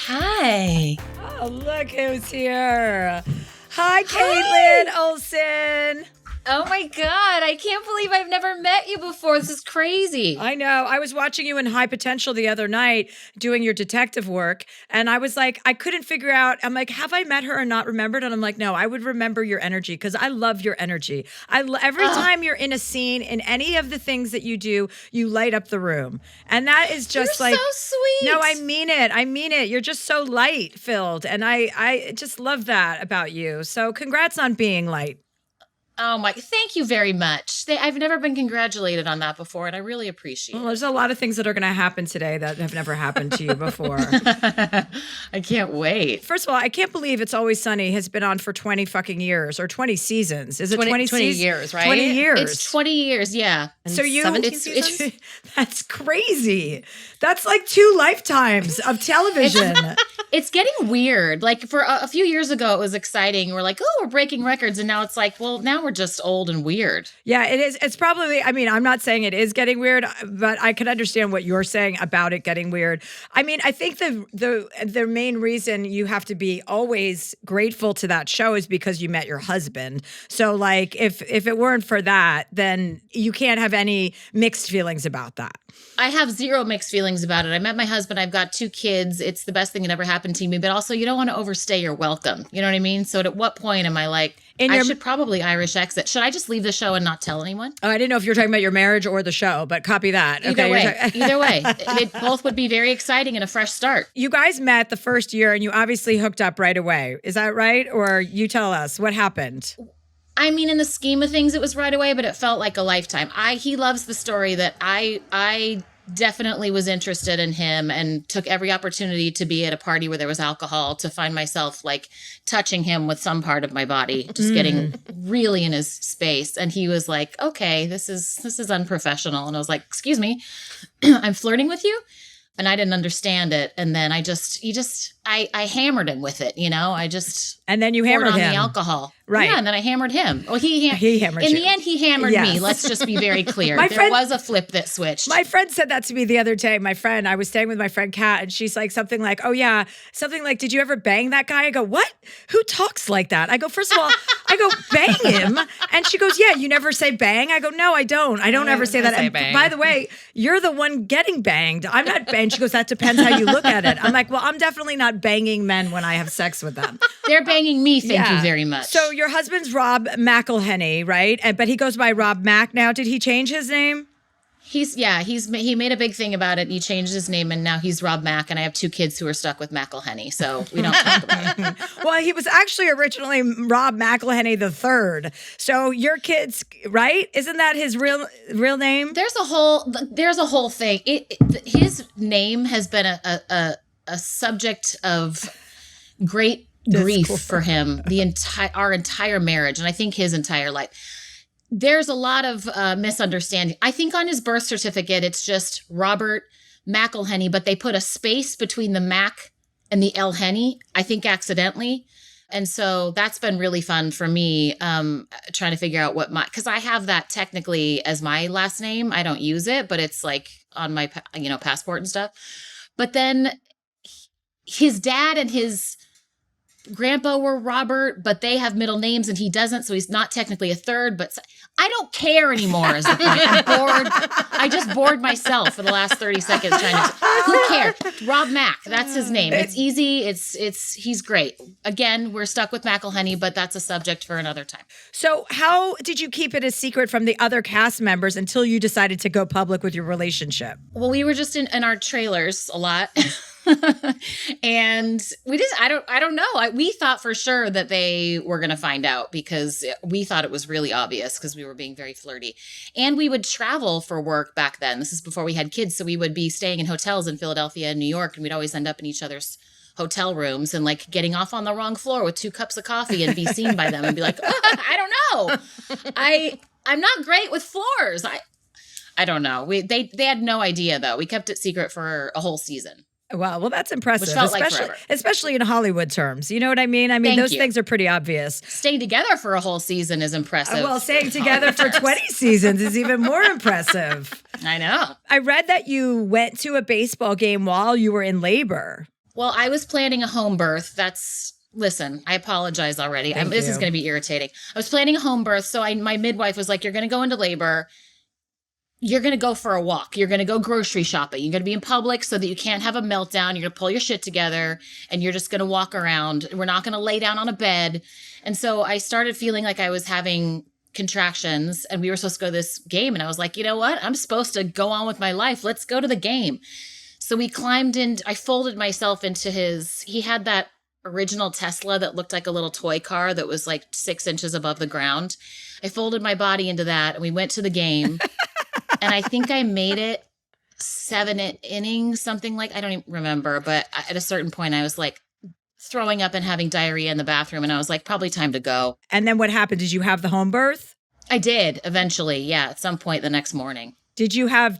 Hi. Oh, look who's here. Hi, Kaitlin Olson. Oh my God, I can't believe I've never met you before. This is crazy. I know. I was watching you in High Potential the other night doing your detective work, and I was like, I couldn't figure out. I'm like, have I met her and not remembered? And I'm like, no, I would remember your energy because I love your energy. Every time you're in a scene, in any of the things that you do, you light up the room. And that is just You're like, so sweet. no, I mean it. I mean it. You're just so light filled. And I just love that about you. So congrats on being light. Oh my, thank you very much. I've never been congratulated on that before, and I really appreciate Well, it. there's a lot of things that are going to happen today that have never happened to you before. I can't wait. First of all, I can't believe It's Always Sunny has been on for 20 fucking years or 20 seasons. Is it 20 seasons? years, right? 20 years. It's 20 years, yeah. And So you, 17 seasons? that's crazy. That's like 2 lifetimes of television. It's getting weird. Like for a few years ago, it was exciting. We're like, oh, we're breaking records. And now it's like, well, now we're just old and weird. Yeah, it is. It's probably, I mean, I'm not saying it is getting weird, but I can understand what you're saying about it getting weird. I mean, I think the main reason you have to be always grateful to that show is because you met your husband. So like, if it weren't for that, then you can't have any mixed feelings about that. I have zero mixed feelings about it. I met my husband. I've got 2 kids. It's the best thing that ever happened to me. But also, you don't want to overstay your welcome. You know what I mean? So at what point am I like, I should probably Irish exit? Should I just leave the show and not tell anyone? Oh, I didn't know if you were talking about your marriage or the show, but copy that. Either way. They both would be very exciting and a fresh start. You guys met the first year and you obviously hooked up right away. Is that right? Or you tell us what happened? I mean, in the scheme of things, it was right away, but it felt like a lifetime. He loves the story that I definitely was interested in him and took every opportunity to be at a party where there was alcohol to find myself like touching him with some part of my body, just getting really in his space. And he was like, okay, this is unprofessional. And I was like, excuse me, I'm flirting with you. And I didn't understand it. And then I hammered him with it, you know, and then you hammered on him. the alcohol. Right. Yeah, and then I hammered him. Well, he hammered you. In the end, he hammered Yes. me. Let's just be very clear. There was a flip that switched. My friend said that to me the other day. I was staying with my friend Kat, and she's like something like, oh yeah, something like, did you ever bang that guy? I go, what? Who talks like that? I go, first of all, I go, bang him. And she goes, yeah, you never say bang? I go, no, I don't. I don't ever say that. And by the way, you're the one getting banged. I'm not banged. She goes, that depends how you look at it. I'm like, well, I'm definitely not banging men when I have sex with them. They're banging me, thank you very much. So your husband's Rob McElhenney, right? But he goes by Rob Mac now. Did he change his name? He made a big thing about it. He changed his name and now he's Rob Mac, and I have 2 kids who are stuck with McElhenney, so we don't talk about it. Well, he was actually originally Rob McElhenney III. So your kids, right? Isn't that his real name? There's a whole thing. His name has been a subject of great grief for him our entire marriage, and I think his entire life. There's a lot of misunderstanding. I think on his birth certificate it's just Robert McElhenney, but they put a space between the Mac and the Elhenney, I think accidentally. And so that's been really fun for me, trying to figure out because I have that technically as my last name. I don't use it, but it's like on my passport and stuff. But then his dad and his grandpa were Robert, but they have middle names and he doesn't, so he's not technically a third. But I don't care anymore is the point. I'm bored. I just bored myself for the last 30 seconds trying to, who cares? Rob Mac, that's his name. It's easy. He's great. Again, we're stuck with McElhenney, but that's a subject for another time. So how did you keep it a secret from the other cast members until you decided to go public with your relationship? Well, we were just in our trailers a lot. And I don't know. We thought for sure that they were going to find out because we thought it was really obvious because we were being very flirty. And we would travel for work back then. This is before we had kids. So we would be staying in hotels in Philadelphia and New York, and we'd always end up in each other's hotel rooms and like getting off on the wrong floor with 2 cups of coffee and be seen by them and be like, I don't know. I'm not great with floors. I don't know. They had no idea though. We kept it secret for a whole season. Wow, well, that's impressive, which felt like forever. Especially in Hollywood terms. You know what I mean? Those things are pretty obvious. Staying together for a whole season is impressive. Well, staying together for 20 seasons is even more impressive. I know. I read that you went to a baseball game while you were in labor. Well, I was planning a home birth. Listen, I apologize already. This is going to be irritating. I was planning a home birth. So my midwife was like, you're going to go into labor. You're going to go for a walk. You're going to go grocery shopping. You're going to be in public so that you can't have a meltdown. You're going to pull your shit together and you're just going to walk around. We're not going to lay down on a bed. And so I started feeling like I was having contractions and we were supposed to go to this game. And I was like, you know what? I'm supposed to go on with my life. Let's go to the game. So we climbed in. I folded myself into he had that original Tesla that looked like a little toy car that was like 6 inches above the ground. I folded my body into that and we went to the game. And I think I made it 7 innings, something like, I don't even remember. But at a certain point, I was like throwing up and having diarrhea in the bathroom. And I was like, probably time to go. And then what happened? Did you have the home birth? I did eventually. Yeah. At some point the next morning. Did you have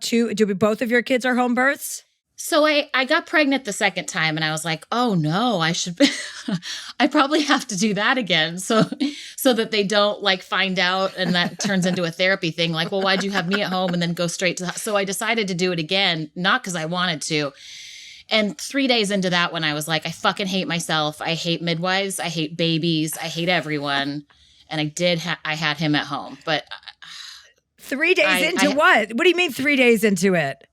both of your kids are home births? So I got pregnant the second time and I was like, oh no, I probably have to do that again. So that they don't like find out and that turns into a therapy thing. Like, well, why'd you have me at home and then go straight to so I decided to do it again, not because I wanted to. And 3 days into that one, I was like, I fucking hate myself. I hate midwives. I hate babies. I hate everyone. And I had him at home, but 3 days into what? What do you mean 3 days into it?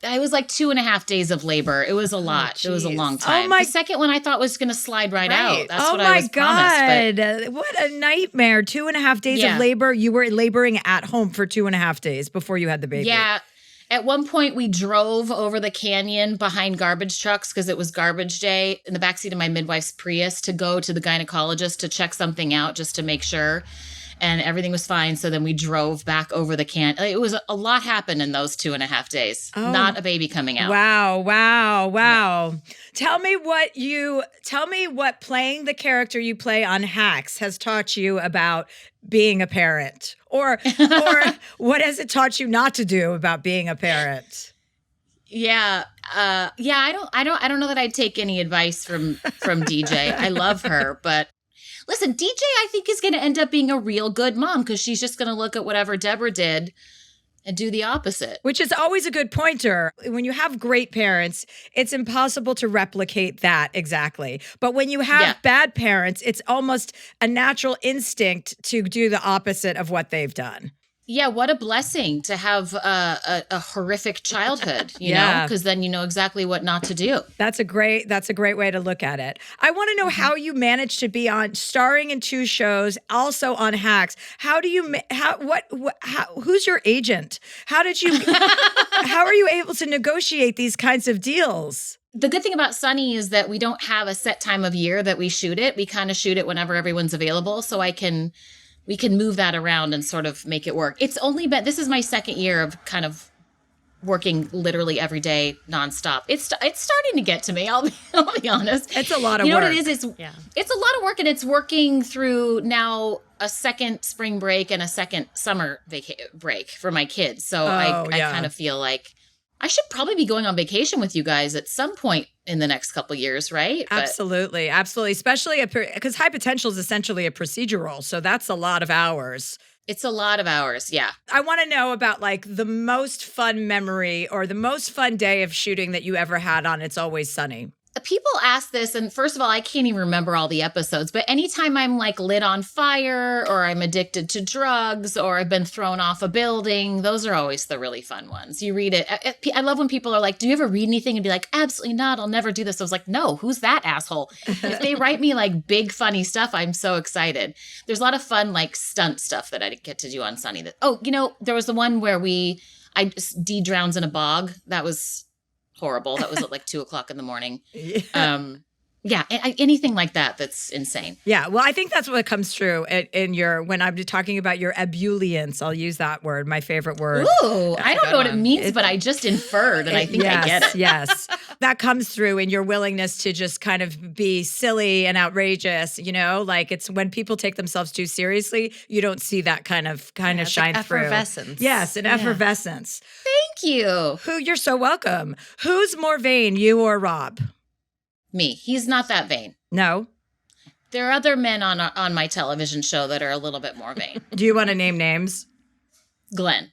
I was like 2.5 days of labor. It was a lot. It was a long time. The second one I thought was going to slide right out. That's what I was promised. God. What a nightmare. 2.5 days of labor. You were laboring at home for 2.5 days before you had the baby. Yeah. At one point, we drove over the canyon behind garbage trucks because it was garbage day in the backseat of my midwife's Prius to go to the gynecologist to check something out just to make sure. And everything was fine. So then we drove back over the canyon. It was a lot happened in those 2.5 days. Oh. Not a baby coming out. Wow. Yeah. Tell me what playing the character you play on Hacks has taught you about being a parent, or what has it taught you not to do about being a parent? Yeah. I don't know that I'd take any advice from DJ. I love her, but listen, DJ, I think, is going to end up being a real good mom because she's just going to look at whatever Deborah did and do the opposite. Which is always a good pointer. When you have great parents, it's impossible to replicate that exactly. But when you have bad parents, it's almost a natural instinct to do the opposite of what they've done. Yeah, what a blessing to have a horrific childhood, you know, because then you know exactly what not to do. That's a great way to look at it. I want to know how you managed to be starring in 2 shows, also on Hacks. Who's your agent? How are you able to negotiate these kinds of deals? The good thing about Sunny is that we don't have a set time of year that we shoot it. We kind of shoot it whenever everyone's available, so we can move that around and sort of make it work. This is my second year of kind of working literally every day nonstop. It's starting to get to me. I'll be honest. It's a lot of work. You know what it is? It's a lot of work, and it's working through now a second spring break and a second summer break for my kids. So I kind of feel like I should probably be going on vacation with you guys at some point in the next couple of years, right? Absolutely. Especially because High Potential is essentially a procedural. So that's a lot of hours. It's a lot of hours. Yeah. I want to know about like the most fun memory or the most fun day of shooting that you ever had on It's Always Sunny. People ask this, and first of all, I can't even remember all the episodes, but anytime I'm like lit on fire or I'm addicted to drugs or I've been thrown off a building, those are always the really fun ones. You read it. I love when people are like, do you ever read anything? And be like, absolutely not. I'll never do this. I was like, no, who's that asshole? If they write me like big funny stuff, I'm so excited. There's a lot of fun like stunt stuff that I get to do on Sunny. There was the one where Dee drowns in a bog. That was horrible. That was at like 2:00 in the morning. Anything like that's insane. Yeah, well, I think that's what comes through when I'm talking about your ebullience. I'll use that word, my favorite word. Ooh, I don't know what it means, but I just inferred, and I think I get it. Yes, that comes through in your willingness to just kind of be silly and outrageous. You know, like it's when people take themselves too seriously, you don't see that kind of shine through. Effervescence. Yes, an effervescence. Thank you. You're so welcome. Who's more vain, you or Rob? Me. He's not that vain. No. There are other men on my television show that are a little bit more vain. Do you want to name names? Glenn.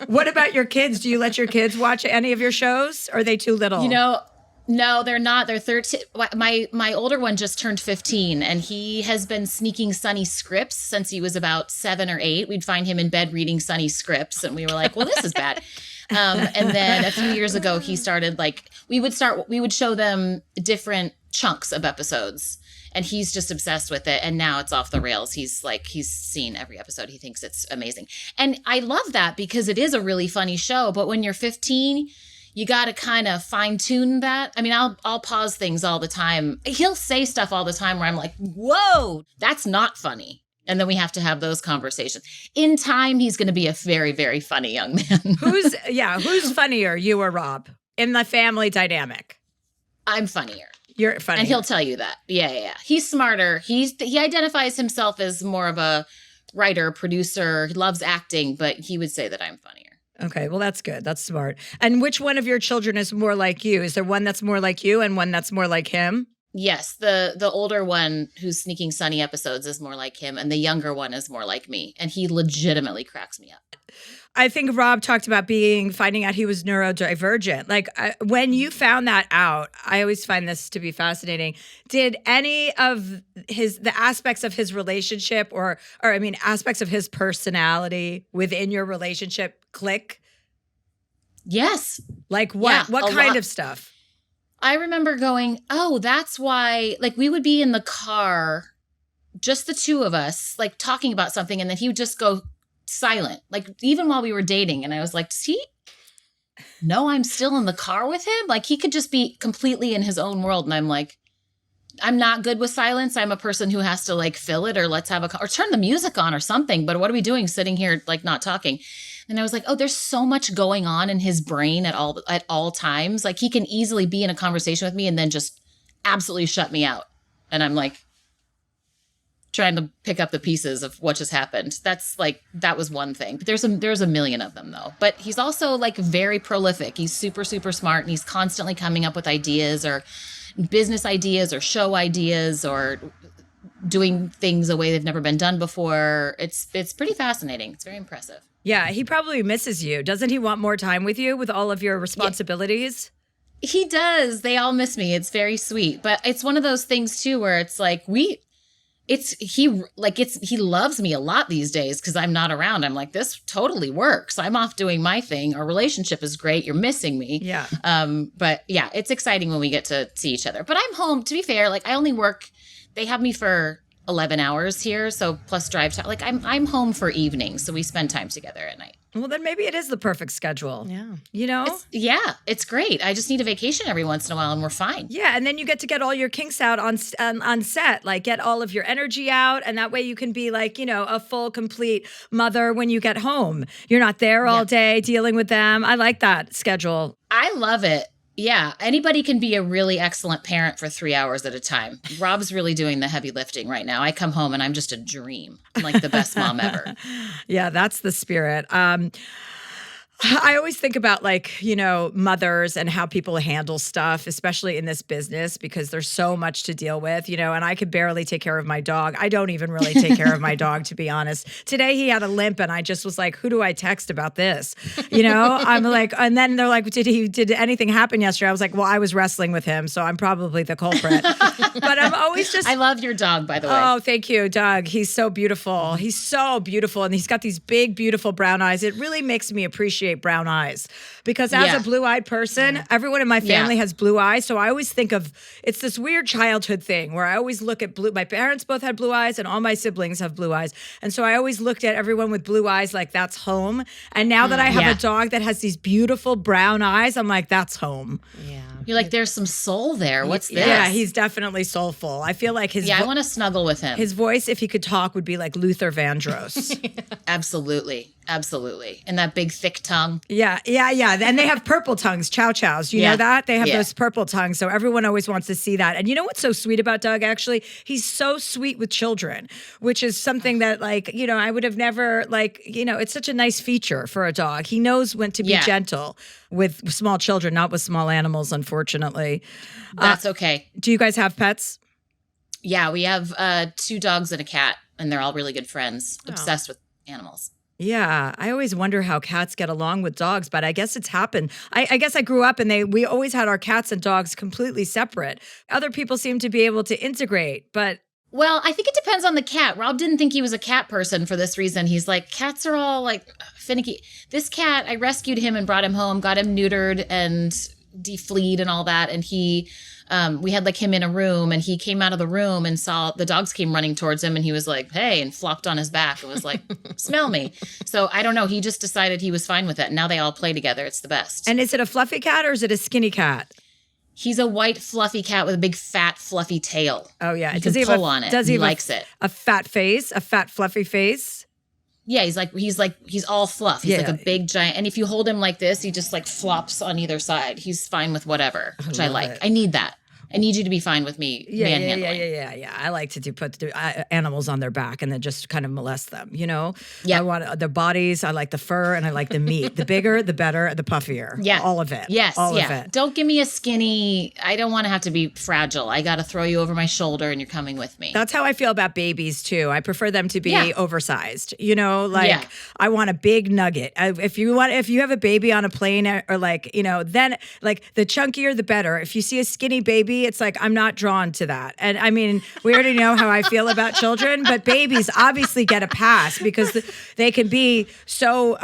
What about your kids? Do you let your kids watch any of your shows? Or are they too little? You know, No, they're not. They're 13. My older one just turned 15, and he has been sneaking Sunny scripts since he was about 7 or 8. We'd find him in bed reading Sunny scripts, and we were like, well, this is bad. And then a few years ago, he started we would show them different chunks of episodes, and he's just obsessed with it. And now it's off the rails. He's seen every episode. He thinks it's amazing. And I love that because it is a really funny show. But when you're 15, you got to kind of fine tune that. I mean, I'll pause things all the time. He'll say stuff all the time where I'm like, whoa, that's not funny. And then we have to have those conversations. In time, he's going to be a very, very funny young man. Who's funnier, you or Rob, in the family dynamic? I'm funnier. You're funnier. And he'll tell you that. Yeah. He's smarter. He identifies himself as more of a writer, producer. He loves acting, but he would say that I'm funnier. Okay, well, that's good. That's smart. And which one of your children is more like you? Is there one that's more like you and one that's more like him? Yes, the older one who's sneaking Sunny episodes is more like him, and the younger one is more like me. And he legitimately cracks me up. I think Rob talked about finding out he was neurodivergent. When you found that out, I always find this to be fascinating. Did any of the aspects of his relationship aspects of his personality within your relationship click? Yes. Like what? Yeah, what kind of stuff? I remember going, oh, that's why, we would be in the car, just the two of us, talking about something, and then he would just go silent, even while we were dating. And I was like, does he know I'm still in the car with him? He could just be completely in his own world. And I'm like, I'm not good with silence. I'm a person who has to all it, or let's have or turn the music on or something. But what are we doing sitting here, not talking? And I was like, oh, there's so much going on in his brain at all times. He can easily be in a conversation with me and then just absolutely shut me out. And I'm trying to pick up the pieces of what just happened. That's that was one thing. But there's a million of them though. But he's also very prolific. He's super, super smart, and he's constantly coming up with ideas, or business ideas, or show ideas, or doing things a way they've never been done before. It's pretty fascinating. It's very impressive. Yeah, he probably misses you. Doesn't he want more time with you with all of your responsibilities? Yeah, he does. They all miss me. It's very sweet. But it's one of those things too where it's he loves me a lot these days because I'm not around. I'm like, this totally works. I'm off doing my thing. Our relationship is great. You're missing me. Yeah. But yeah, it's exciting when we get to see each other. But I'm home, to be fair. I only work, they have me for 11 hours here. So plus drive time. I'm home for evenings. So we spend time together at night. Well, then maybe it is the perfect schedule. Yeah. You know? It's great. I just need a vacation every once in a while and we're fine. Yeah. And then you get to get all your kinks out on set, get all of your energy out. And that way you can be a full, complete mother when you get home. You're not there all day dealing with them. I like that schedule. I love it. Yeah. Anybody can be a really excellent parent for 3 hours at a time. Rob's really doing the heavy lifting right now. I come home and I'm just a dream. I'm the best mom ever. Yeah, that's the spirit. I always think about mothers and how people handle stuff, especially in this business, because there's so much to deal with, and I could barely take care of my dog. I don't even really take care of my dog, to be honest. Today he had a limp and I just was like, who do I text about this? I'm like, and then they're like, did anything happen yesterday? I was like, well, I was wrestling with him, so I'm probably the culprit. But I'm always I love your dog, by the way. Oh, thank you, Doug. He's so beautiful. He's so beautiful. And he's got these big, beautiful brown eyes. It really makes me appreciate brown eyes, because as a blue-eyed person, everyone in my family has blue eyes. So I always think of, it's this weird childhood thing where I always look at my parents both had blue eyes and all my siblings have blue eyes. And so I always looked at everyone with blue eyes like that's home. And now that I have a dog that has these beautiful brown eyes, I'm like, that's home. Yeah. You're like, there's some soul there. What's this? Yeah, he's definitely soulful. I feel like I want to snuggle with him. His voice, if he could talk, would be like Luther Vandross. Absolutely. And that big, thick tongue. Yeah. And they have purple tongues, chow chows. You know that? They have those purple tongues. So everyone always wants to see that. And you know what's so sweet about Doug, actually? He's so sweet with children, which is something that, I would have never, it's such a nice feature for a dog. He knows when to be gentle with small children, not with small animals, unfortunately. That's okay. Do you guys have pets? Yeah, we have 2 dogs and a cat, and they're all really good friends, obsessed with animals. Yeah, I always wonder how cats get along with dogs, but I guess it's happened. I guess I grew up and we always had our cats and dogs completely separate. Other people seem to be able to integrate, but Well, I think it depends on the cat. Rob didn't think he was a cat person for this reason. He's like, cats are all like finicky. This cat, I rescued him and brought him home, got him neutered and defleed and all that. And we had like him in a room, and he came out of the room and saw the dogs came running towards him, and he was like, hey, and flopped on his back and was like, smell me. So I don't know. He just decided he was fine with it. Now they all play together. It's the best. And is it a fluffy cat or is it a skinny cat? He's a white fluffy cat with a big fat fluffy tail. Oh yeah, does he pull on it? Does he likes it? A fat face, a fat fluffy face. Yeah, he's all fluff. He's like a big giant. And if you hold him like this, he just like flops on either side. He's fine with whatever, which I like. I need that. I need you to be fine with me manhandling. Yeah. I like to put animals on their back and then just kind of molest them, you know? Yeah. I want their bodies. I like the fur and I like the meat. The bigger, the better, the puffier. Yeah. All of it. Yes. All of it. Don't give me a skinny, I don't want to have to be fragile. I got to throw you over my shoulder and you're coming with me. That's how I feel about babies too. I prefer them to be oversized, you know, like I want a big nugget. If you have a baby on a plane or like, you know, then like the chunkier, the better. If you see a skinny baby, it's like, I'm not drawn to that. And I mean, we already know how I feel about children, but babies obviously get a pass because they can be so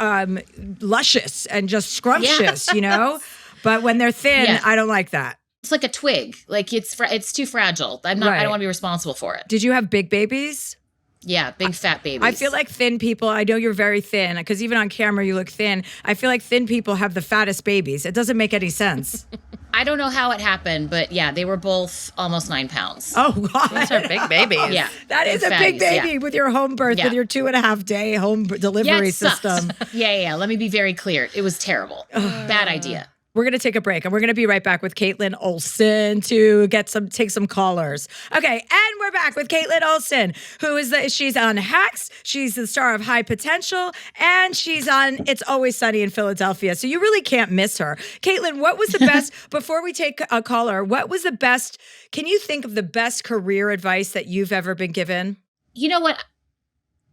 luscious and just scrumptious, you know? But when they're thin, I don't like that. It's like a twig. Like it's too fragile. I don't want to be responsible for it. Did you have big babies? Yeah, big fat babies. I feel like thin people, I know you're very thin because even on camera you look thin. I feel like thin people have the fattest babies. It doesn't make any sense. I don't know how it happened, but yeah, they were both almost 9 pounds. Oh, God. Those are big babies. Yeah. That is a big baby with your home birth, with your 2.5 day home delivery system. Yeah. Let me be very clear. It was terrible. Bad idea. We're going to take a break and we're going to be right back with Kaitlin Olson to take some callers. Okay. And we're back with Kaitlin Olson, she's on Hacks. She's the star of High Potential and she's on It's Always Sunny in Philadelphia. So you really can't miss her. Kaitlin, what was the best, before we take a caller, can you think of the best career advice that you've ever been given? You know what?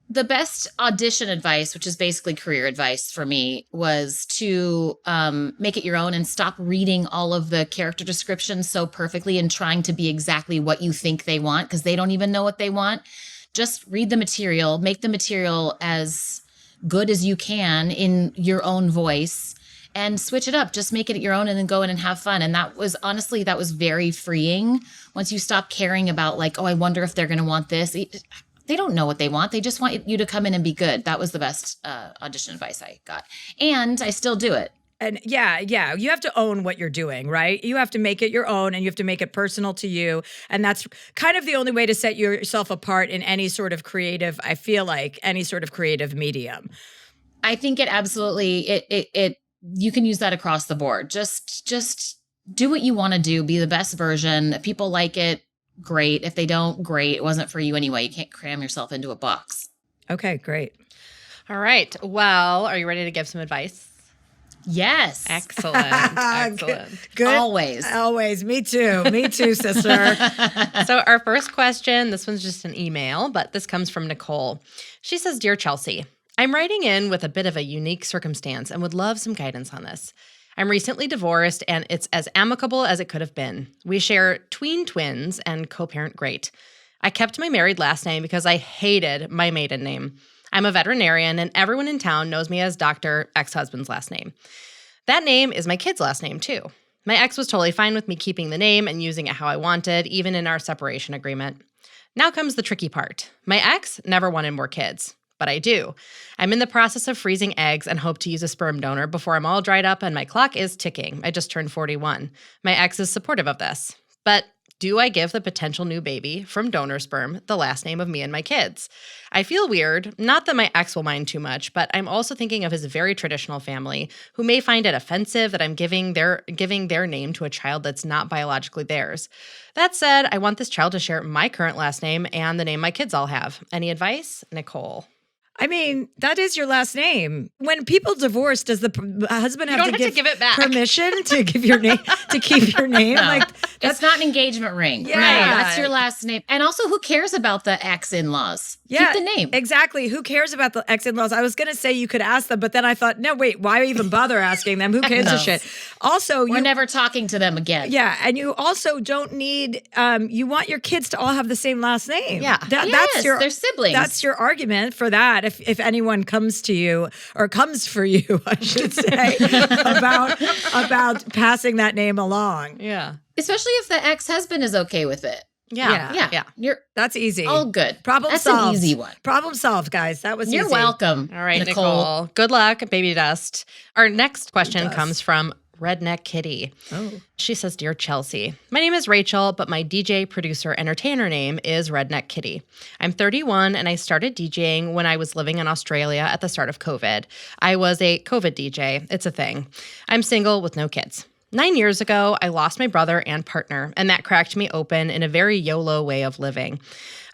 The best audition advice, which is basically career advice for me, was to make it your own and stop reading all of the character descriptions so perfectly and trying to be exactly what you think they want because they don't even know what they want. Just read the material, make the material as good as you can in your own voice and switch it up. Just make it your own and then go in and have fun. And that was very freeing once you stop caring about like, oh, I wonder if they're going to want this. They don't know what they want. They just want you to come in and be good. That was the best audition advice I got. And I still do it. And yeah, you have to own what you're doing, right? You have to make it your own and you have to make it personal to you. And that's kind of the only way to set yourself apart in any sort of creative, I feel like, any sort of creative medium. I think it absolutely, you can use that across the board. Just do what you want to do. Be the best version. If people like it, great. If they don't, great. It wasn't for you anyway. You can't cram yourself into a box. Okay, great. All right. Well, are you ready to give some advice? Yes. Excellent. Good. Always. Me too, sister. So our first question, this one's just an email, but this comes from Nicole. She says, Dear Chelsea, I'm writing in with a bit of a unique circumstance and would love some guidance on this. I'm recently divorced, and it's as amicable as it could have been. We share twins and co-parent great. I kept my married last name because I hated my maiden name. I'm a veterinarian, and everyone in town knows me as Dr. Ex-husband's last name. That name is my kid's last name, too. My ex was totally fine with me keeping the name and using it how I wanted, even in our separation agreement. Now comes the tricky part. My ex never wanted more kids. But I do. I'm in the process of freezing eggs and hope to use a sperm donor before I'm all dried up and my clock is ticking. I just turned 41. My ex is supportive of this. But do I give the potential new baby from donor sperm the last name of me and my kids? I feel weird, not that my ex will mind too much, but I'm also thinking of his very traditional family who may find it offensive that I'm giving their name to a child that's not biologically theirs. That said, I want this child to share my current last name and the name my kids all have. Any advice? Nicole. I mean, that is your last name. When people divorce, does the husband have to give it back. permission to give your name to keep your name? No. Like That's not an engagement ring. Yeah. No, that's your last name. And also, who cares about the ex-in-laws? Yeah, Keep the name. Exactly. Who cares about the ex-in-laws? I was going to say you could ask them, but then I thought, no, wait, why even bother asking them? Who gives a shit? Also, we're never talking to them again. Yeah, and you also don't need. You want your kids to all have the same last name. Yeah, that's your. They're siblings. That's your argument for that. If anyone comes to you or comes for you, I should say, about passing that name along. Yeah, especially if the ex-husband is okay with it. Yeah. That's easy. All good. That's solved. An easy one. Problem solved, guys. That was You're easy. welcome. All right, Nicole. Good luck, baby dust. Our next question comes from Redneck Kitty. Oh. She says, Dear Chelsea, my name is Rachel, but my DJ, producer, entertainer name is Redneck Kitty. I'm 31 and I started DJing when I was living in Australia at the start of COVID. I was a COVID DJ. It's a thing. I'm single with no kids. 9 years ago, I lost my brother and partner, and that cracked me open in a very YOLO way of living.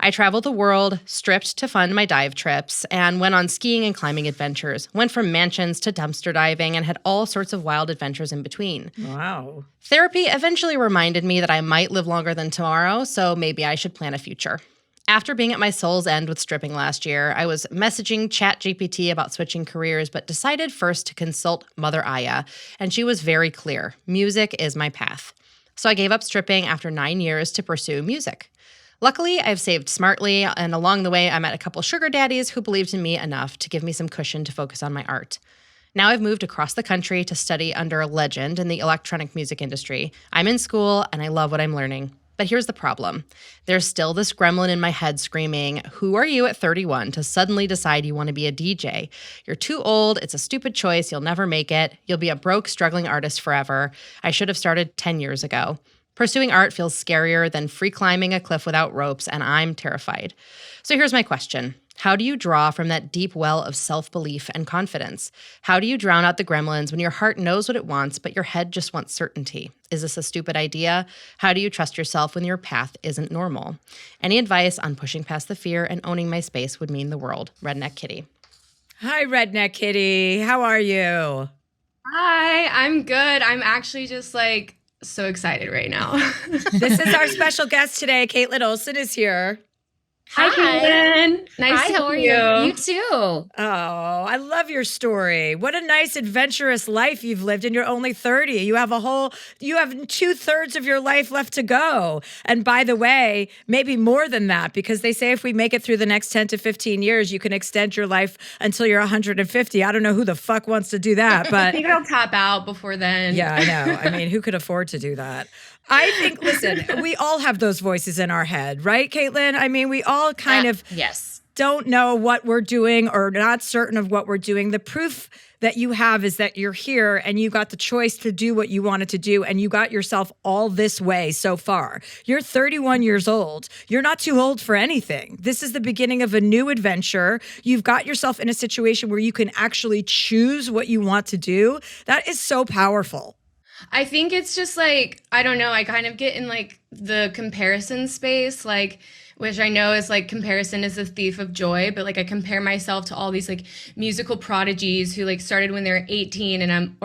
I traveled the world, stripped to fund my dive trips, and went on skiing and climbing adventures, went from mansions to dumpster diving, and had all sorts of wild adventures in between. Wow. Therapy eventually reminded me that I might live longer than tomorrow, so maybe I should plan a future. After being at my soul's end with stripping last year, I was messaging ChatGPT about switching careers, but decided first to consult Mother Aya, and she was very clear. Music is my path. So I gave up stripping after 9 years to pursue music. Luckily, I've saved smartly, and along the way, I met a couple sugar daddies who believed in me enough to give me some cushion to focus on my art. Now I've moved across the country to study under a legend in the electronic music industry. I'm in school, and I love what I'm learning. But here's the problem. There's still this gremlin in my head screaming, who are you at 31 to suddenly decide you want to be a DJ? You're too old. It's a stupid choice. You'll never make it. You'll be a broke, struggling artist forever. I should have started 10 years ago. Pursuing art feels scarier than free climbing a cliff without ropes, and I'm terrified. So here's my question. How do you draw from that deep well of self-belief and confidence? How do you drown out the gremlins when your heart knows what it wants, but your head just wants certainty? Is this a stupid idea? How do you trust yourself when your path isn't normal? Any advice on pushing past the fear and owning my space would mean the world. Redneck Kitty. Hi, Redneck Kitty. How are you? Hi, I'm good. I'm actually just like so excited right now. This is our special guest today. Kaitlin Olson is here. Hi, Kaitlin. Nice Hi, to how are meet you? You too. Oh, I love your story. What a nice adventurous life you've lived, and you're only 30. You have 2/3 of your life left to go. And by the way, maybe more than that, because they say if we make it through the next 10 to 15 years, you can extend your life until you're 150. I don't know who the fuck wants to do that, I but think I'll tap out before then. yeah, I know. I mean, who could afford to do that? I think, listen, we all have those voices in our head, right, Kaitlin? I mean, we all kind of don't know what we're doing or not certain of what we're doing. The proof that you have is that you're here and you got the choice to do what you wanted to do, and you got yourself all this way so far. You're 31 years old. You're not too old for anything. This is the beginning of a new adventure. You've got yourself in a situation where you can actually choose what you want to do. That is so powerful. I think it's just like, I don't know, I kind of get in like the comparison space, like, which I know is like comparison is a thief of joy, but like I compare myself to all these like musical prodigies who like started when they're 18 and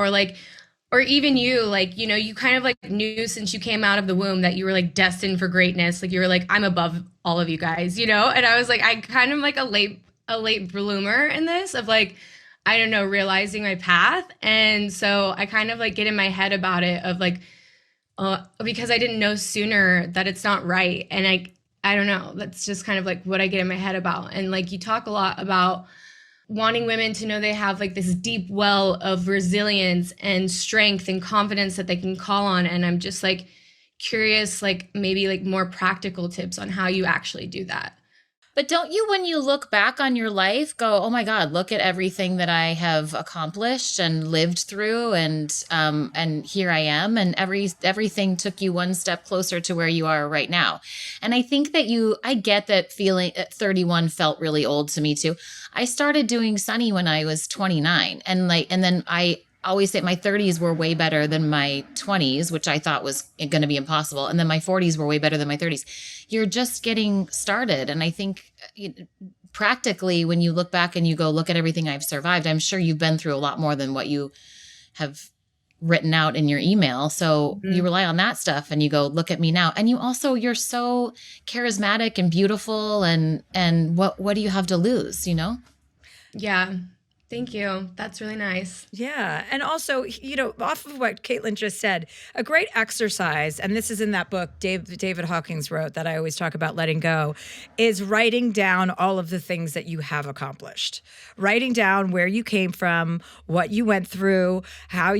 or even you, like, you know, you kind of like knew since you came out of the womb that you were like destined for greatness. Like you were like, I'm above all of you guys, you know? And I was like, I kind of like a late bloomer in this of like, I don't know, realizing my path. And so I kind of like get in my head about it of like, because I didn't know sooner that it's not right. And I don't know, that's just kind of like what I get in my head about. And like, you talk a lot about wanting women to know they have like this deep well of resilience and strength and confidence that they can call on. And I'm just like curious, like maybe like more practical tips on how you actually do that. But don't you, when you look back on your life, go, oh my God, look at everything that I have accomplished and lived through, and here I am, and everything took you one step closer to where you are right now. And I think that I get that feeling at 31 felt really old to me too. I started doing Sunny when I was 29, and then I always say my 30s were way better than my 20s, which I thought was going to be impossible. And then my 40s were way better than my 30s. You're just getting started. And I think practically, when you look back and you go, look at everything I've survived, I'm sure you've been through a lot more than what you have written out in your email. So you rely on that stuff and you go, look at me now. And you're so charismatic and beautiful, and what do you have to lose, Yeah. Thank you. That's really nice. Yeah. And also, off of what Kaitlin just said, a great exercise, and this is in that book David Hawkins wrote that I always talk about letting go, is writing down all of the things that you have accomplished. Writing down where you came from, what you went through, how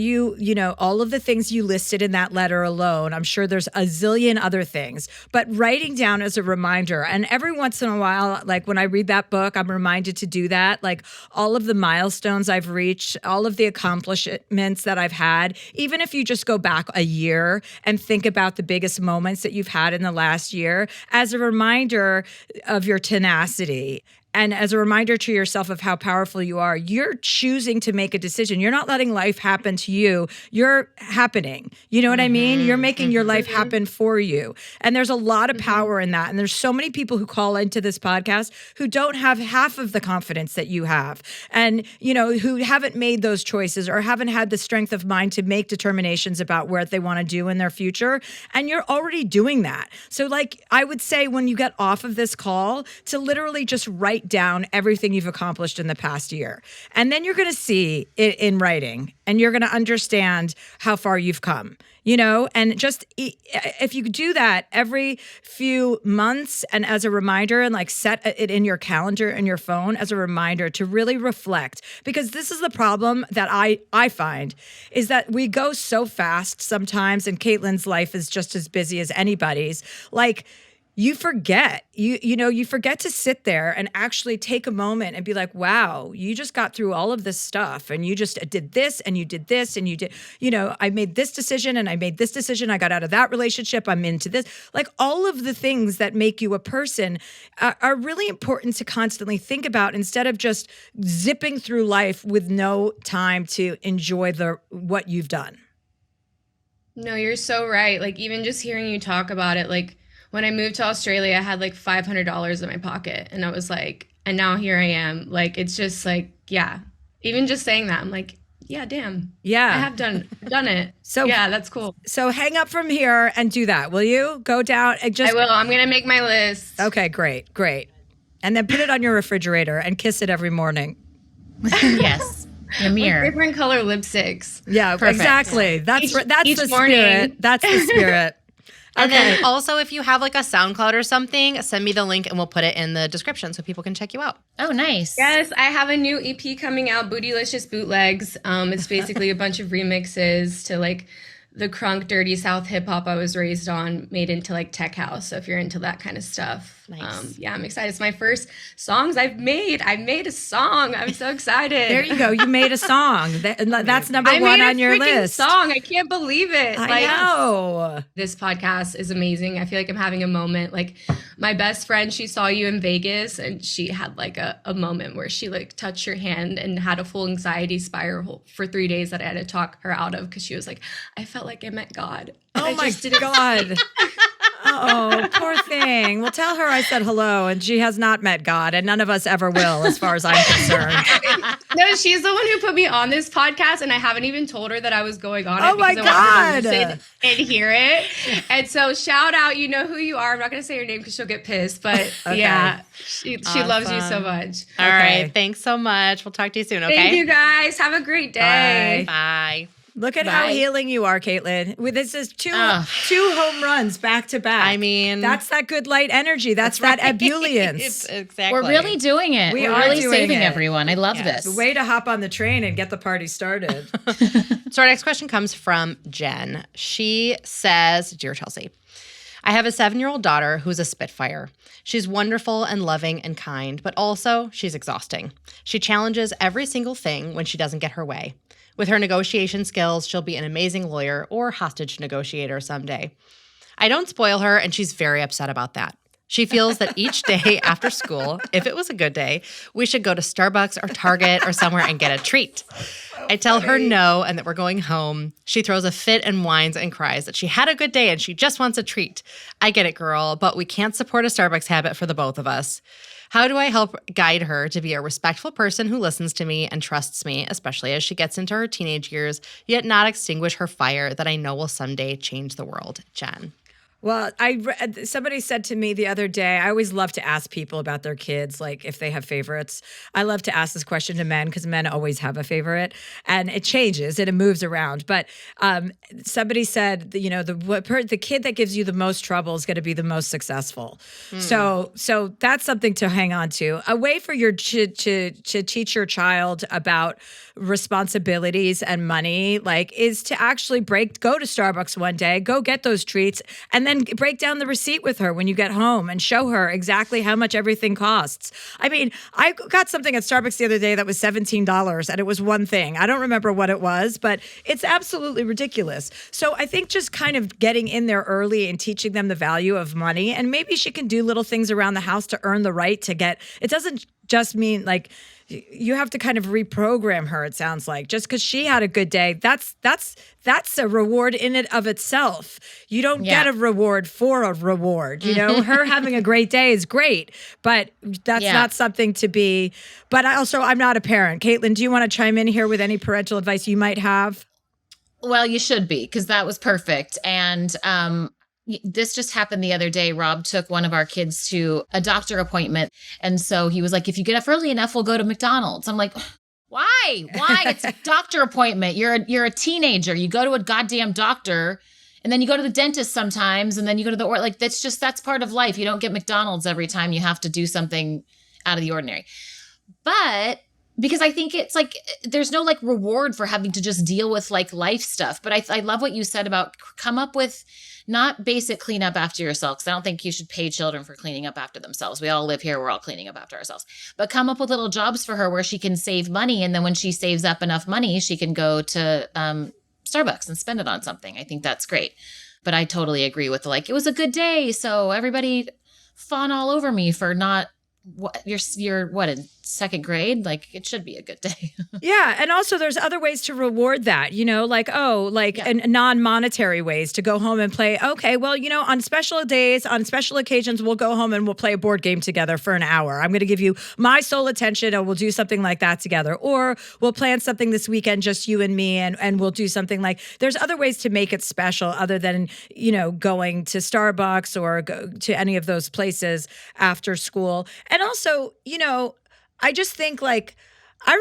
all of the things you listed in that letter alone. I'm sure there's a zillion other things, but writing down as a reminder. And every once in a while, like when I read that book, I'm reminded to do that. Like all of the milestones I've reached, all of the accomplishments that I've had, even if you just go back a year and think about the biggest moments that you've had in the last year as a reminder of your tenacity. And as a reminder to yourself of how powerful you are, you're choosing to make a decision. You're not letting life happen to you. You're happening. You know what I mean? You're making your life happen for you. And there's a lot of power in that. And there's so many people who call into this podcast who don't have half of the confidence that you have. And, who haven't made those choices or haven't had the strength of mind to make determinations about what they want to do in their future. And you're already doing that. So I would say when you get off of this call to literally just write down everything you've accomplished in the past year. And then you're going to see it in writing and you're going to understand how far you've come, and just if you do that every few months and as a reminder and set it in your calendar and your phone as a reminder to really reflect, because this is the problem that I find is that we go so fast sometimes, and Kaitlin's life is just as busy as anybody's. You forget, you forget to sit there and actually take a moment and be like, wow, you just got through all of this stuff and you just did this and you did this and you did, I made this decision and I made this decision. I got out of that relationship. I'm into this. All of the things that make you a person are really important to constantly think about instead of just zipping through life with no time to enjoy what you've done. No, you're so right. Even just hearing you talk about it, when I moved to Australia, I had $500 in my pocket, and I was and now here I am. It's just yeah. Even just saying that, I'm yeah, damn. Yeah. I have done it. So yeah, that's cool. So hang up from here and do that, will you? Go down and just. I will. I'm gonna make my list. Okay, great. And then put it on your refrigerator and kiss it every morning. Yes. The mirror. Different color lipsticks. Yeah, perfect. Exactly. That's each the morning. Spirit. That's the spirit. And then also, if you have a SoundCloud or something, send me the link and we'll put it in the description so people can check you out. Oh, nice. Yes, I have a new EP coming out, Bootylicious Bootlegs. It's basically a bunch of remixes to the crunk, dirty South hip hop I was raised on, made into tech house. So if you're into that kind of stuff, nice. Yeah, I'm excited. It's my first songs I've made. I made a song. I'm so excited. There you go. You made a song. That's number one on your list. Song. I can't believe it. I know. This podcast is amazing. I feel like I'm having a moment. My best friend, she saw you in Vegas and she had a moment where she touched your hand and had a full anxiety spiral for 3 days that I had to talk her out of because she was I felt like I met God. Oh my God. Oh, poor thing. Well, tell her I said hello, and she has not met God, and none of us ever will, as far as I'm concerned. No, she's the one who put me on this podcast, and I haven't even told her that I was going on it. Oh my because I wanted her to God. listen and hear it. And so, shout out, you know who you are. I'm not going to say your name because she'll get pissed, but Okay. yeah, she loves you so much. All Okay. right. Thanks so much. We'll talk to you soon, okay? Thank you guys. Have a great day. Bye. Look at how Bye. healing you are, Kaitlin. This is two home runs back to back. I mean, that's that good light energy. That's that ebullience. Exactly. We're really doing it. We We're are really doing saving it. everyone. I love Yes. this. The way to hop on the train and get the party started. So our next question comes from Jen. She says, Dear Chelsea, I have a 7-year-old daughter who's a spitfire. She's wonderful and loving and kind, but also she's exhausting. She challenges every single thing when she doesn't get her way. With her negotiation skills, she'll be an amazing lawyer or hostage negotiator someday. I don't spoil her, and she's very upset about that. She feels that each day after school, if it was a good day, we should go to Starbucks or Target or somewhere and get a treat. I tell her no and that we're going home. She throws a fit and whines and cries that she had a good day and she just wants a treat. I get it, girl, but we can't support a Starbucks habit for the both of us. How do I help guide her to be a respectful person who listens to me and trusts me, especially as she gets into her teenage years, yet not extinguish her fire that I know will someday change the world? Jen. Well, somebody said to me the other day, I always love to ask people about their kids, like if they have favorites. I love to ask this question to men because men always have a favorite, and it changes and it moves around. But somebody said, the kid that gives you the most trouble is going to be the most successful. So that's something to hang on to. A way for your to teach your child about responsibilities and money, like, is to actually go to Starbucks one day, go get those treats, and then break down the receipt with her when you get home and show her exactly how much everything costs. I mean, I got something at Starbucks the other day that was $17 and it was one thing. I don't remember what it was, but it's absolutely ridiculous. So I think just kind of getting in there early and teaching them the value of money, and maybe she can do little things around the house to earn the right to get, it doesn't just mean like, you have to kind of reprogram her, it sounds like. Just because she had a good day, that's a reward in it of itself. You don't get a reward for a reward. Her having a great day is great, but that's not something to be. But I'm not a parent. Kaitlin, do you want to chime in here with any parental advice you might have? Well, you should be, because that was perfect. And this just happened the other day. Rob took one of our kids to a doctor appointment. And so he was like, if you get up early enough, we'll go to McDonald's. I'm like, why? It's a doctor appointment. You're a teenager. You go to a goddamn doctor, and then you go to the dentist sometimes, and then you go to the that's part of life. You don't get McDonald's every time you have to do something out of the ordinary. But because I think it's like, there's no like reward for having to just deal with like life stuff. But I love what you said about come up with not basic clean up after yourself, because I don't think you should pay children for cleaning up after themselves. We all live here. We're all cleaning up after ourselves. But come up with little jobs for her where she can save money. And then when she saves up enough money, she can go to Starbucks and spend it on something. I think that's great. But I totally agree with it was a good day. So everybody fawn all over me for not, you're in second grade? Like, it should be a good day. Yeah. And also there's other ways to reward that, and non-monetary ways to go home and play. Okay, well, on special days, on special occasions, we'll go home and we'll play a board game together for an hour. I'm going to give you my sole attention, and we'll do something like that together. Or we'll plan something this weekend, just you and me, and we'll do something like, there's other ways to make it special other than, going to Starbucks or go to any of those places after school. And also, I just think I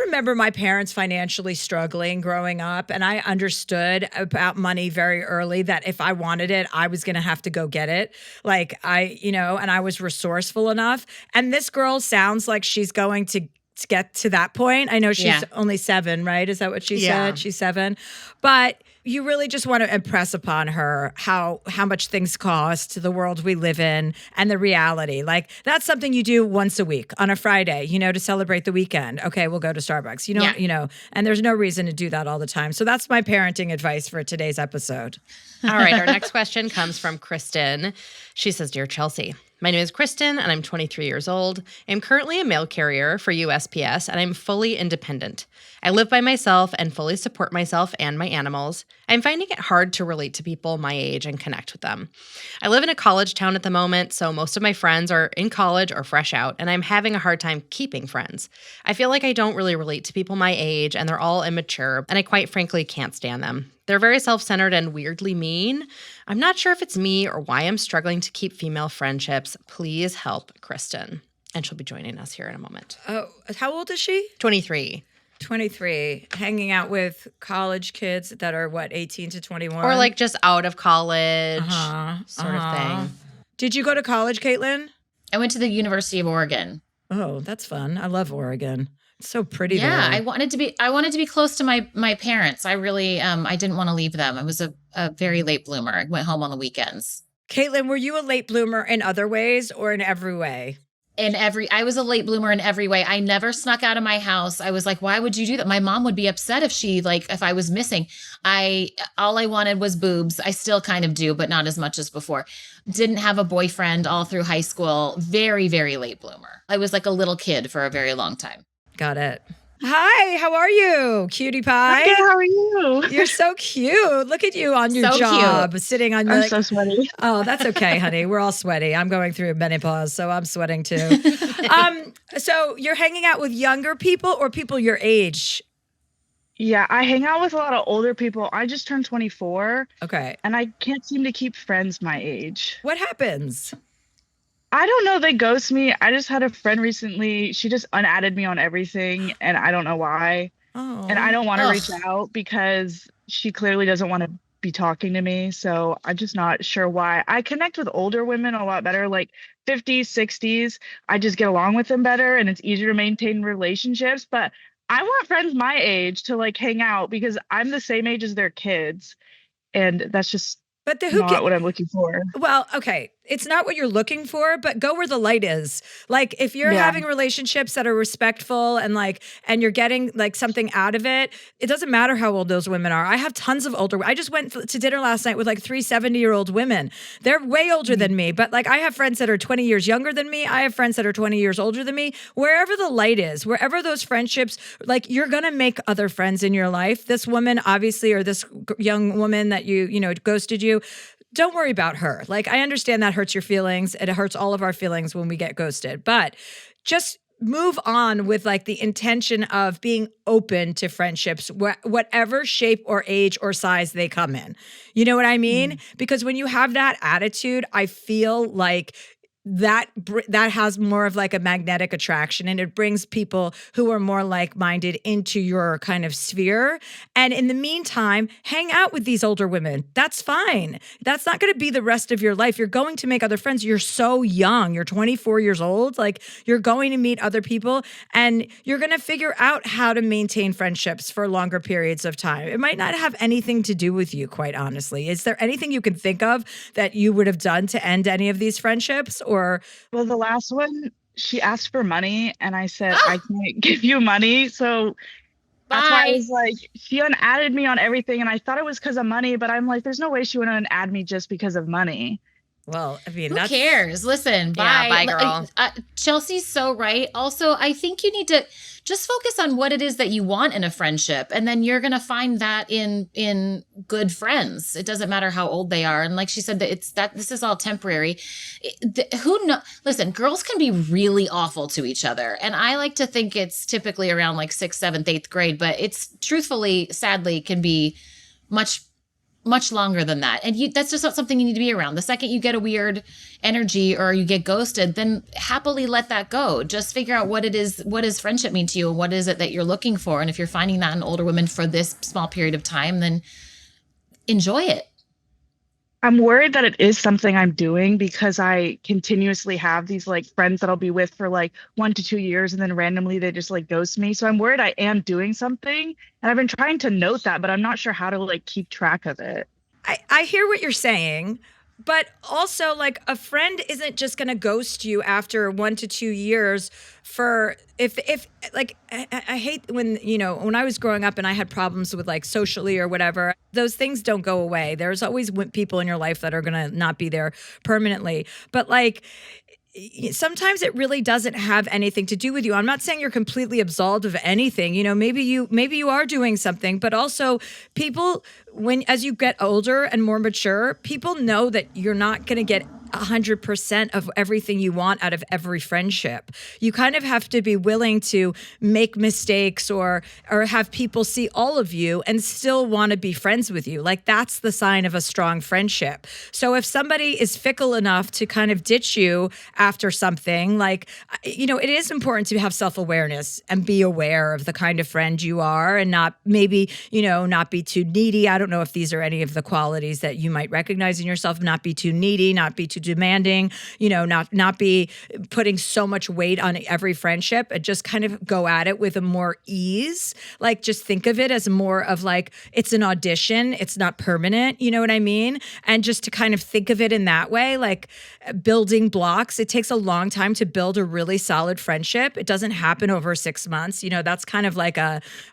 remember my parents financially struggling growing up, and I understood about money very early that if I wanted it, I was going to have to go get it. And I was resourceful enough. And this girl sounds like she's going to get to that point. I know she's only 7, right? Is that what she said? She's 7. But you really just want to impress upon her how much things cost, the world we live in, and the reality. Like, that's something you do once a week on a Friday, to celebrate the weekend. Okay, we'll go to Starbucks. And there's no reason to do that all the time. So that's my parenting advice for today's episode. All right, our next question comes from Kristen. She says, Dear Chelsea, my name is Kristen, and I'm 23 years old. I'm currently a mail carrier for USPS, and I'm fully independent. I live by myself and fully support myself and my animals. I'm finding it hard to relate to people my age and connect with them. I live in a college town at the moment, so most of my friends are in college or fresh out, and I'm having a hard time keeping friends. I feel like I don't really relate to people my age, and they're all immature, and I quite frankly can't stand them. They're very self-centered and weirdly mean. I'm not sure if it's me or why I'm struggling to keep female friendships. Please help, Kristen. And she'll be joining us here in a moment. Oh, how old is she? 23. 23, hanging out with college kids that are 18 to 21? Or just out of college sort of thing. Did you go to college, Kaitlin? I went to the University of Oregon. Oh, that's fun. I love Oregon. It's so pretty there. I wanted to be close to my parents. I really I didn't want to leave them. I was a very late bloomer. I went home on the weekends. Kaitlin, were you a late bloomer in other ways or in every way? I was a late bloomer in every way. I never snuck out of my house. I was like, why would you do that? My mom would be upset if I was missing. All I wanted was boobs. I still kind of do, but not as much as before. Didn't have a boyfriend all through high school. Very, very late bloomer. I was like a little kid for a very long time. Got it. Hi, how are you, cutie pie? I'm good. How are you? You're so cute. Look at you on your So job, sitting on your. I'm so sweaty. Oh, that's okay, honey. We're all sweaty. I'm going through menopause, so I'm sweating too. So you're hanging out with younger people or people your age? Yeah, I hang out with a lot of older people. I just turned 24 Okay. and I can't seem to keep friends my age. What happens? I don't know. They ghost me. I just had a friend recently. She just unadded me on everything and I don't know why. Oh. And I don't want to Ugh. reach out because she clearly doesn't want to be talking to me. So I'm just not sure why. I connect with older women a lot better, like 50s, 60s. I just get along with them better and it's easier to maintain relationships. But I want friends my age to like hang out because I'm the same age as their kids. And that's just But not what I'm looking for. Well, okay. It's not what you're looking for, but go where the light is. Like if you're Yeah. having relationships that are respectful and you're getting like something out of it, it doesn't matter how old those women are. I have tons of I just went to dinner last night with like 3 70-year-old women. They're way older than me, but like I have friends that are 20 years younger than me. I have friends that are 20 years older than me. Wherever the light is, wherever those friendships, like you're going to make other friends in your life. This woman obviously, or this young woman that you know, ghosted you, don't worry about her. Like, I understand that hurts your feelings. It hurts all of our feelings when we get ghosted, but just move on with like the intention of being open to friendships, whatever shape or age or size they come in. You know what I mean? Because when you have that attitude, I feel like that has more of like a magnetic attraction, and it brings people who are more like-minded into your kind of sphere. And in the meantime, hang out with these older women. That's fine. That's not going to be the rest of your life. You're going to make other friends. You're so young. You're 24 years old. Like you're going to meet other people and you're going to figure out how to maintain friendships for longer periods of time. It might not have anything to do with you, quite honestly. Is there anything you can think of that you would have done to end any of these friendships? Well, the last one, she asked for money and I said, I can't give you money. So that's why I was like, she unadded me on everything. And I thought it was because of money, but I'm like, there's no way she would unadd me just because of money. Well, I mean, Who cares? Listen, Yeah, bye. bye, girl. Chelsea's so right. Also, I think you need to just focus on what it is that you want in a friendship, and then you're gonna find that in good friends. It doesn't matter how old they are. And like she said, this is all temporary. Who know? Listen, girls can be really awful to each other, and I like to think it's typically around like 6th, 7th, 8th grade, but it's truthfully, sadly, can be much longer than that. And that's just not something you need to be around. The second you get a weird energy or you get ghosted, then happily let that go. Just figure out what does friendship mean to you? And what is it that you're looking for? And if you're finding that in older women for this small period of time, then enjoy it. I'm worried that it is something I'm doing because I continuously have these like friends that I'll be with for like 1 to 2 years and then randomly they just like ghost me. So I'm worried I am doing something, and I've been trying to note that, but I'm not sure how to like keep track of it. I hear what you're saying, but also like a friend isn't just going to ghost you after 1 to 2 years for if like I hate when, you know, when I was growing up and I had problems with like socially or whatever, those things don't go away. There's always people in your life that are going to not be there permanently. But like sometimes it really doesn't have anything to do with you. I'm not saying you're completely absolved of anything. You know, maybe you are doing something, but also people, as you get older and more mature, people know that you're not going to get 100% of everything you want out of every friendship. You kind of have to be willing to make mistakes or have people see all of you and still want to be friends with you. Like that's the sign of a strong friendship. So if somebody is fickle enough to kind of ditch you after something, like, you know, it is important to have self-awareness and be aware of the kind of friend you are and not maybe, you know, not be too needy. I don't know if these are any of the qualities that you might recognize in yourself. Not be too needy, not be too demanding, you know, not be putting so much weight on every friendship, and just kind of go at it with a more ease. Like just think of it as more of like, it's an audition. It's not permanent. You know what I mean? And just to kind of think of it in that way, like building blocks. It takes a long time to build a really solid friendship. It doesn't happen over 6 months. You know, that's kind of like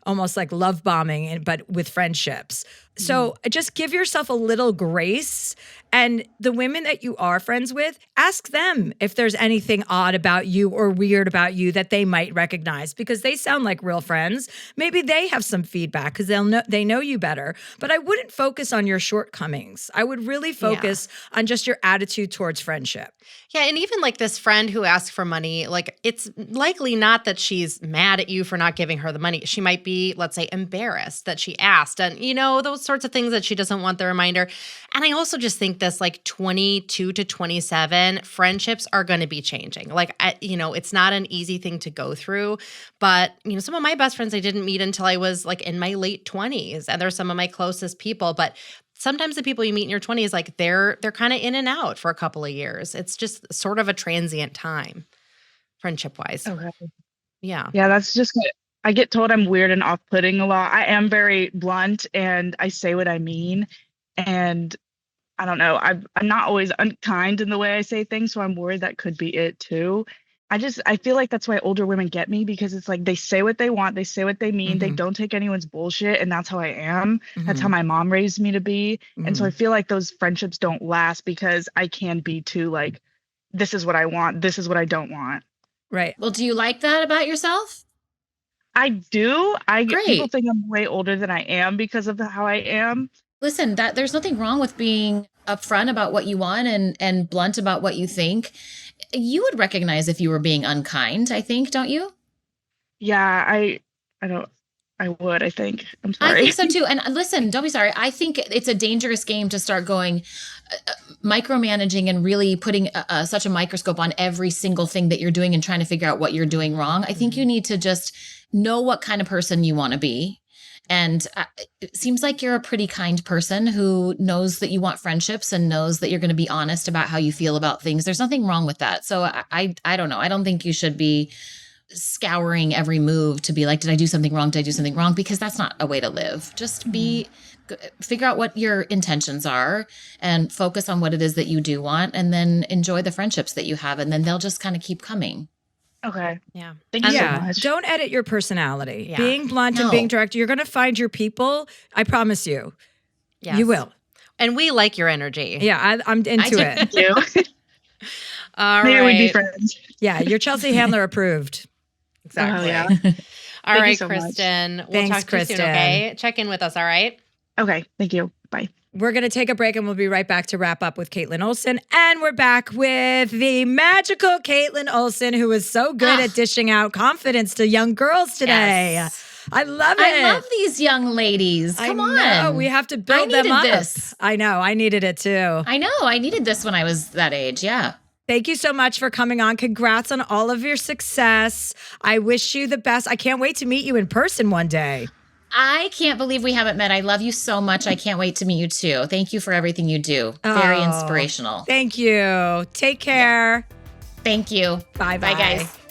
almost like love bombing, but with friendships. So just give yourself a little grace. And the women that you are friends with, ask them if there's anything odd about you or weird about you that they might recognize, because they sound like real friends. Maybe they have some feedback because they know you better. But I wouldn't focus on your shortcomings. I would really focus on just your attitude towards friendship. Yeah, and even like this friend who asked for money, like it's likely not that she's mad at you for not giving her the money. She might be, let's say, embarrassed that she asked, and those sorts of things that she doesn't want the reminder. And I also just think this like 22 to 27 friendships are going to be changing. Like, it's not an easy thing to go through, but some of my best friends I didn't meet until I was like in my late 20s, and they're some of my closest people, but sometimes the people you meet in your 20s, like they're kind of in and out for a couple of years. It's just sort of a transient time, friendship-wise. Okay. Yeah. Yeah, that's just good. I get told I'm weird and off-putting a lot. I am very blunt and I say what I mean. And I don't know, I'm not always unkind in the way I say things, so I'm worried that could be it too. I feel like that's why older women get me, because it's like they say what they want, they say what they mean, they don't take anyone's bullshit, and that's how I am. That's how my mom raised me to be. And so I feel like those friendships don't last because I can be too like, this is what I want, this is what I don't want. Right. Well, do you like that about yourself? I do. Great. People think I'm way older than I am because of how I am. Listen, there's nothing wrong with being upfront about what you want and blunt about what you think. You would recognize if you were being unkind, I think, don't you? Yeah, I would, I think. I'm sorry. I think so too. And listen, don't be sorry. I think it's a dangerous game to start going micromanaging and really putting such a microscope on every single thing that you're doing and trying to figure out what you're doing wrong. I think you need to just know what kind of person you want to be. And it seems like you're a pretty kind person who knows that you want friendships and knows that you're going to be honest about how you feel about things. There's nothing wrong with that. So I don't know. I don't think you should be scouring every move to be like, did I do something wrong? Did I do something wrong? Because that's not a way to live. Just figure out what your intentions are and focus on what it is that you do want, and then enjoy the friendships that you have. And then they'll just kind of keep coming. Okay. Yeah. Thank you so much. Don't edit your personality. Yeah. Being blunt and being direct, you're going to find your people. I promise you. Yes. You will. And we like your energy. Yeah, I'm into it. Thank you. All Maybe right. we'd be friends. Yeah, you're Chelsea Handler approved. Exactly. Oh, yeah. All Thank right, you so much. Kristen. We'll Thanks, talk to you Kristen. soon, okay? Check in with us, all right? Okay. Thank you. Bye. We're going to take a break and we'll be right back to wrap up with Kaitlin Olson. And we're back with the magical Kaitlin Olson, who is so good at dishing out confidence to young girls today. Yes. I love it. I love these young ladies. Come on. We have to build them up. This. I know. I needed it too. I know. I needed this when I was that age. Yeah. Thank you so much for coming on. Congrats on all of your success. I wish you the best. I can't wait to meet you in person one day. I can't believe we haven't met. I love you so much. I can't wait to meet you too. Thank you for everything you do. Very inspirational. Thank you. Take care. Thank you. Bye-bye. Bye, guys.